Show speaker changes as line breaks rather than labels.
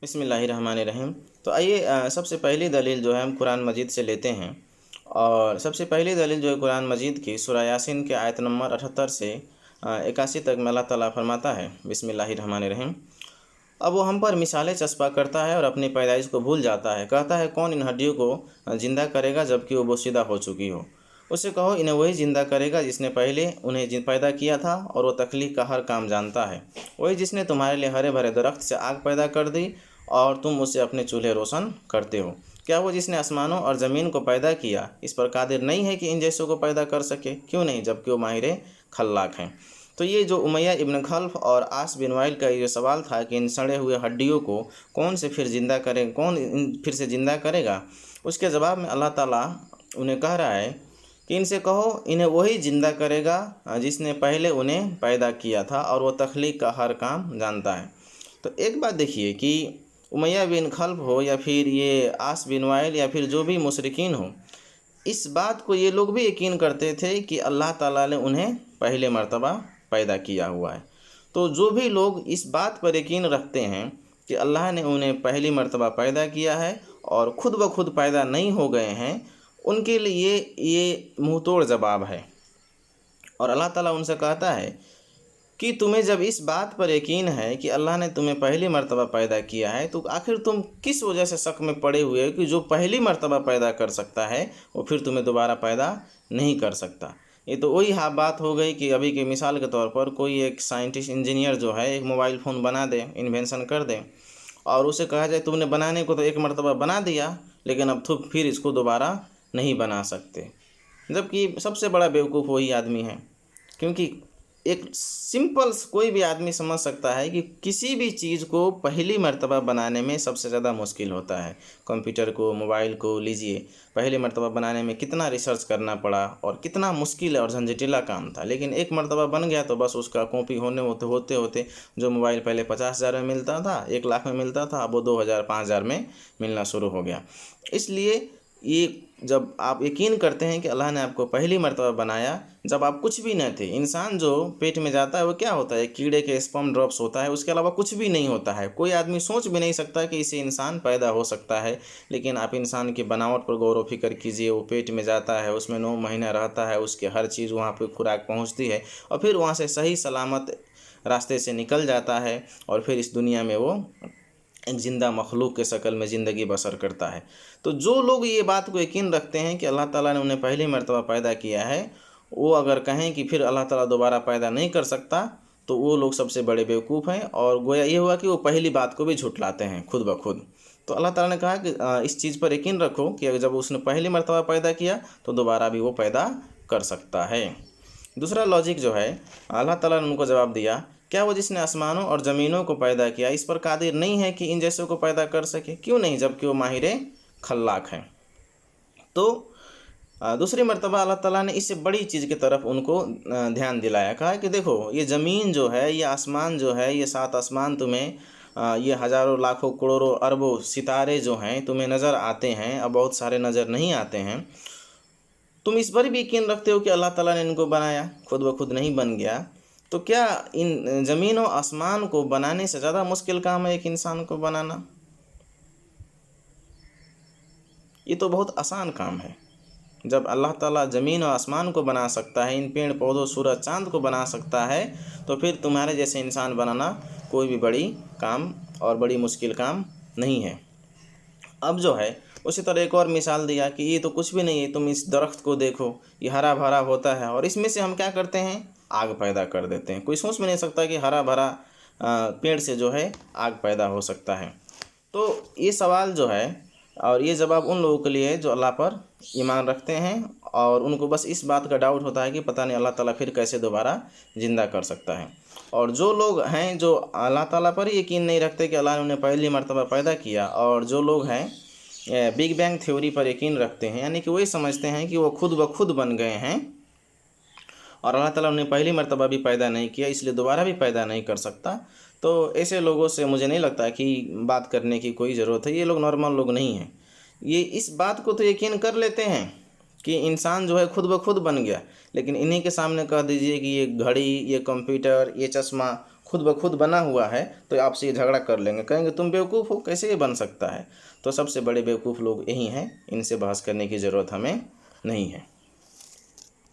बिस्मिल्लाहिर्रहमानिर्रहीम। तो आइए सबसे पहली दलील जो है हम कुरान मजीद से लेते हैं। और सबसे पहली दलील जो है कुरान मजीद की सूरह यासीन के आयत नंबर 78 से 81 तक में अल्लाह ताला फरमाता है, बिस्मिल्लाहिर्रहमानिर्रहीम। अब वो हम पर मिसालें चस्पा करता है और अपनी पैदाइश को भूल जाता है। कहता है, कौन इन हड्डियों को ज़िंदा करेगा जबकि वो बोसीदा हो चुकी हो। उससे कहो, इन्हें वही ज़िंदा करेगा जिसने पहले उन्हें पैदा किया था, और वो तख्लीक का हर काम जानता है। वही जिसने तुम्हारे लिए हरे भरे दरख्त से आग पैदा कर दी और तुम उससे अपने चूल्हे रोशन करते हो। क्या वो जिसने आसमानों और ज़मीन को पैदा किया इस पर कादिर नहीं है कि इन जैसों को पैदा कर सके? क्यों नहीं, जबकि वो माहिर खल्लाक हैं। तो ये जो उमैया इब्न खल्फ और आस बिन वाइल का ये सवाल था कि इन सड़े हुए हड्डियों को कौन से फिर ज़िंदा करेगा, कौन फिर से ज़िंदा करेगा, उसके जवाब में अल्लाह ताला उन्हें कह रहा है कि इनसे कहो, इन्हें वही ज़िंदा करेगा जिसने पहले उन्हें पैदा किया था, और वो तख्लीक का हर काम जानता है। तो एक बात देखिए कि उमैया बिन खल्फ हो या फिर ये आस बिन वाइल या फिर जो भी मुशरिकीन हो, इस बात को ये लोग भी यकीन करते थे कि अल्लाह ताला ने उन्हें पहले मर्तबा पैदा किया हुआ है। तो जो भी लोग इस बात पर यकीन रखते हैं कि अल्लाह ने उन्हें पहली मर्तबा पैदा किया है और ख़ुद ब खुद पैदा नहीं हो गए हैं, उनके लिए ये मुँह तोड़ जवाब है। और अल्लाह ताला उनसे कहता है कि तुम्हें जब इस बात पर यकीन है कि अल्लाह ने तुम्हें पहली मर्तबा पैदा किया है, तो आखिर तुम किस वजह से शक में पड़े हुए हो कि जो पहली मर्तबा पैदा कर सकता है वो फिर तुम्हें दोबारा पैदा नहीं कर सकता। ये तो वही बात हो गई कि अभी की मिसाल के तौर पर कोई एक साइंटिस्ट इंजीनियर जो है एक मोबाइल फ़ोन बना दे, इन्वेंशन कर दे, और उसे कहा जाए तुमने बनाने को तो एक मर्तबा बना दिया, लेकिन अब तुम फिर इसको दोबारा नहीं बना सकते। जबकि सबसे बड़ा बेवकूफ़ वही आदमी है, क्योंकि एक सिंपल कोई भी आदमी समझ सकता है कि किसी भी चीज़ को पहली मर्तबा बनाने में सबसे ज़्यादा मुश्किल होता है। कंप्यूटर को, मोबाइल को लीजिए, पहली मर्तबा बनाने में कितना रिसर्च करना पड़ा और कितना मुश्किल और झंझटिला काम था, लेकिन एक मर्तबा बन गया तो बस उसका कॉपी होते होते जो मोबाइल पहले 50,000 में मिलता था, 1 लाख में मिलता था, अब वो 2,000 5,000 में मिलना शुरू हो गया। इसलिए ये जब आप यकीन करते हैं कि अल्लाह ने आपको पहली मर्तबा बनाया जब आप कुछ भी न थे। इंसान जो पेट में जाता है वो क्या होता है, कीड़े के स्पर्म ड्रॉप्स होता है, उसके अलावा कुछ भी नहीं होता है। कोई आदमी सोच भी नहीं सकता कि इससे इंसान पैदा हो सकता है। लेकिन आप इंसान की बनावट पर गौर व फिक्र कीजिए। वो पेट में जाता है, उसमें 9 महीना रहता है, उसके हर चीज़ वहाँ पर खुराक पहुँचती है, और फिर वहाँ से सही सलामत रास्ते से निकल जाता है, और फिर इस दुनिया में वो एक ज़िंदा मखलूक के शक्ल में ज़िंदगी बसर करता है। तो जो लोग ये बात को यकीन रखते हैं कि अल्लाह ताला ने उन्हें पहली मर्तबा पैदा किया है, वो अगर कहें कि फिर अल्लाह ताला दोबारा पैदा नहीं कर सकता, तो वो लोग सबसे बड़े बेवकूफ़ हैं। और गोया ये हुआ कि वो पहली बात को भी झुठलाते हैं खुद ब खुद। तो अल्लाह ताला ने कहा कि इस चीज़ पर यकीन रखो कि जब उसने पहली मर्तबा पैदा किया तो दोबारा भी वो पैदा कर सकता है। दूसरा लॉजिक जो है, अल्लाह ताला ने उनको जवाब दिया, क्या वो जिसने आसमानों और ज़मीनों को पैदा किया इस पर कादिर नहीं है कि इन जैसों को पैदा कर सके? क्यों नहीं, जबकि वो माहिर खल्लाक हैं। तो दूसरी मर्तबा अल्लाह ताला ने इससे बड़ी चीज़ की तरफ उनको ध्यान दिलाया। कहा कि देखो, ये ज़मीन जो है, ये आसमान जो है, ये 7 आसमान तुम्हें ये हज़ारों लाखों करोड़ों अरबों सितारे जो हैं तुम्हें नज़र आते हैं, अब बहुत सारे नज़र नहीं आते हैं। तुम इस पर भी यकीन रखते हो कि अल्लाह ताला ने इनको बनाया, खुद ब खुद नहीं बन गया। तो क्या इन ज़मीन और आसमान को बनाने से ज़्यादा मुश्किल काम है एक इंसान को बनाना? ये तो बहुत आसान काम है। जब अल्लाह ताला ज़मीन और आसमान को बना सकता है, इन पेड़ पौधों, सूरज चाँद को बना सकता है, तो फिर तुम्हारे जैसे इंसान बनाना कोई भी बड़ी काम और बड़ी मुश्किल काम नहीं है। अब जो है उसी तरह एक और मिसाल दिया कि ये तो कुछ भी नहीं है, तुम इस दरख्त को देखो, ये हरा भरा होता है, और इसमें से हम क्या करते हैं, आग पैदा कर देते हैं। कोई सोच भी नहीं सकता कि हरा भरा पेड़ से जो है आग पैदा हो सकता है। तो ये सवाल जो है और ये जवाब उन लोगों के लिए है जो अल्लाह पर ईमान रखते हैं, और उनको बस इस बात का डाउट होता है कि पता नहीं अल्लाह ताला फिर कैसे दोबारा ज़िंदा कर सकता है। और जो लोग हैं जो अल्लाह ताला पर ही यकीन नहीं रखते कि अल्लाह ने उन्हें पहली मर्तबा पैदा किया, और जो लोग हैं बिग बैंग थ्योरी पर यकीन रखते हैं, यानी कि वही समझते हैं कि वो खुद ब खुद बन गए हैं और अल्लाह ताला उन्हें पहली मर्तबा भी पैदा नहीं किया, इसलिए दोबारा भी पैदा नहीं कर सकता। तो ऐसे लोगों से मुझे नहीं लगता कि बात करने की कोई ज़रूरत है। ये लोग नॉर्मल लोग नहीं हैं। ये इस बात को तो यकीन कर लेते हैं कि इंसान जो है खुद ब खुद बन गया, लेकिन इन्हीं के सामने कह दीजिए कि ये घड़ी, ये कंप्यूटर, ये चश्मा खुद बखुद बना हुआ है तो आपसे ये झगड़ा कर लेंगे, कहेंगे तुम बेवकूफ़ हो, कैसे ये बन सकता है। तो सबसे बड़े बेवकूफ़ लोग यही हैं, इनसे बहस करने की ज़रूरत हमें नहीं है।